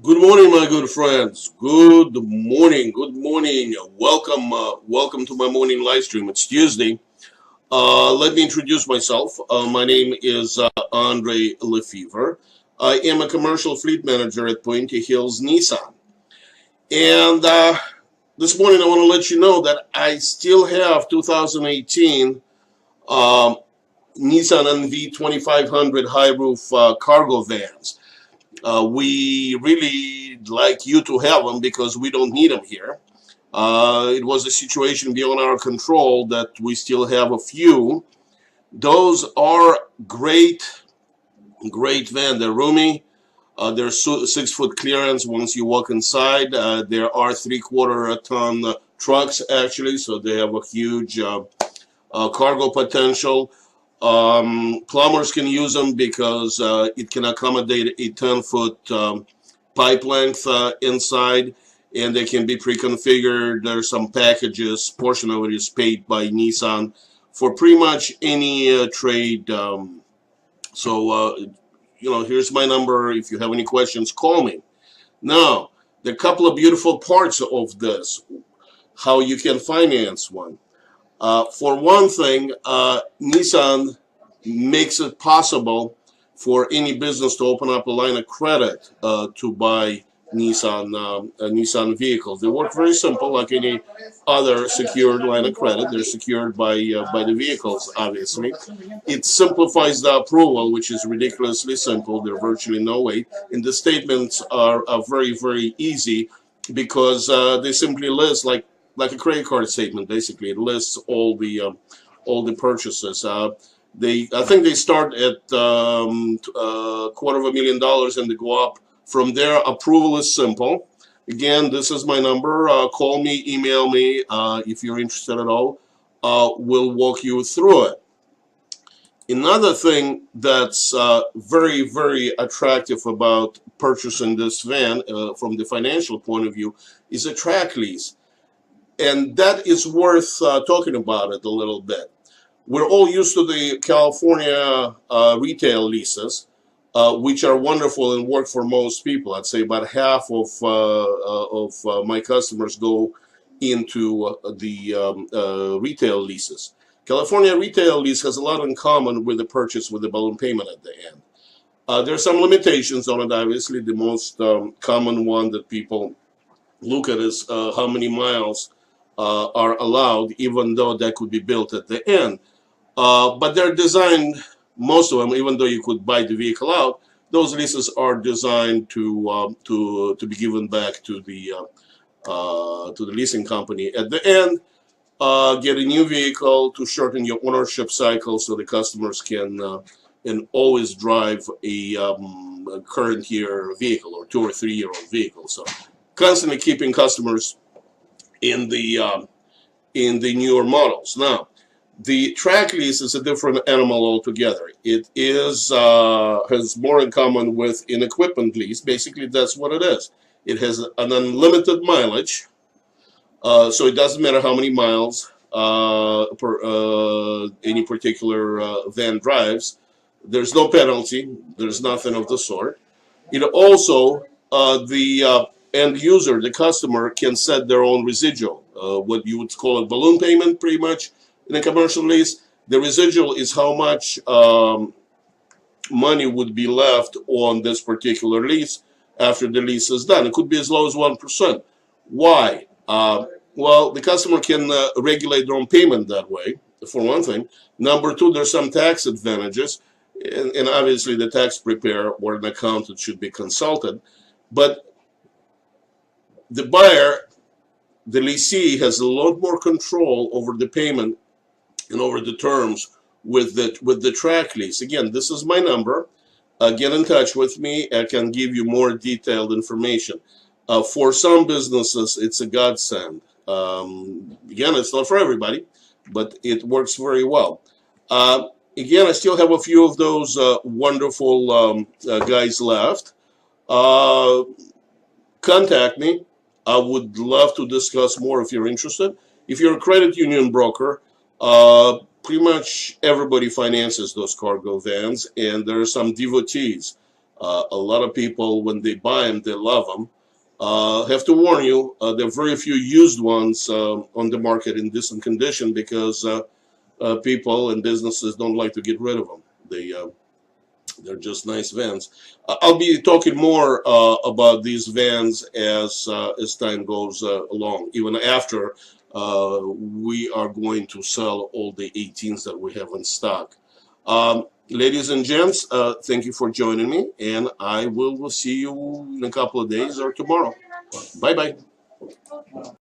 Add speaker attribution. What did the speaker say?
Speaker 1: Good morning, my good friends. Good morning. Good morning. Welcome to my morning live stream. It's Tuesday. Let me introduce myself. My name is Andrei Lefebvre. I am a commercial fleet manager at Pointe Hills Nissan. And this morning, I want to let you know that I still have 2018 um, Nissan NV 2500 high roof cargo vans. We really like you to have them because we don't need them here. It was a situation beyond our control that we still have a few. Those are great van. They're roomy. They're 6 foot clearance once you walk inside. There are 3/4 ton trucks actually, so they have a huge cargo potential. Plumbers can use them because it can accommodate a 10-foot pipe length inside, and they can be pre-configured. There's some packages, portion of it is paid by Nissan for pretty much any trade. Here's my number. If you have any questions, call me. Now, there are a couple of beautiful parts of this, how you can finance one. For one thing, Nissan makes it possible for any business to open up a line of credit to buy Nissan vehicles. They work very simple, like any other secured line of credit. They're secured by the vehicles, obviously. It simplifies the approval, which is ridiculously simple. There's virtually no wait, and the statements are very easy because they simply list like a credit card statement. Basically, it lists all the purchases. I think they start at $250,000 and they go up from there. Approval is simple. Again, this is my number. Call me, email me if you're interested at all. We'll walk you through it. Another thing that's very attractive about purchasing this van from the financial point of view is a track lease. And that is worth talking about it a little bit. We're all used to the California retail leases, which are wonderful and work for most people. I'd say about half of my customers go into the retail leases. California retail lease has a lot in common with the purchase with the balloon payment at the end. There are some limitations on it, obviously. The most common one that people look at is how many miles are allowed, even though that could be built at the end. But they're designed, most of them, even though you could buy the vehicle out, those leases are designed to be given back to the leasing company at the end. Get a new vehicle to shorten your ownership cycle, so the customers can always drive a current year vehicle or 2 or 3 year old vehicle. So constantly keeping customers in the newer models. Now, the track lease is a different animal altogether. It is has more in common with an equipment lease. Basically, that's what it is. It has an unlimited mileage, so it doesn't matter how many miles per any particular van drives. There's no penalty. There's nothing of the sort. It also the end user, the customer, can set their own residual, what you would call a balloon payment, pretty much. In a commercial lease, the residual is how much money would be left on this particular lease after the lease is done. It could be as low as 1%. Why? Well, the customer can regulate their own payment that way, for one thing. Number two, there's some tax advantages, and obviously the tax preparer or an accountant should be consulted. But the buyer, the lessee, has a lot more control over the payment and over the terms with the track lease. Again, this is my number. Get in touch with me. I can give you more detailed information. For some businesses, it's a godsend. Again, it's not for everybody, but it works very well. Again, I still have a few of those wonderful guys left. Contact me. I would love to discuss more if you're interested. If you're a credit union broker, pretty much everybody finances those cargo vans, and there are some devotees A lot of people, when they buy them, they love them. Have to warn you, there are very few used ones on the market in decent condition because people and businesses don't like to get rid of them. They're just nice vans. I'll be talking more about these vans as time goes along, even after we are going to sell all the 18s that we have in stock. Ladies and gents, thank you for joining me, and I will see you in a couple of days or tomorrow. Bye-bye.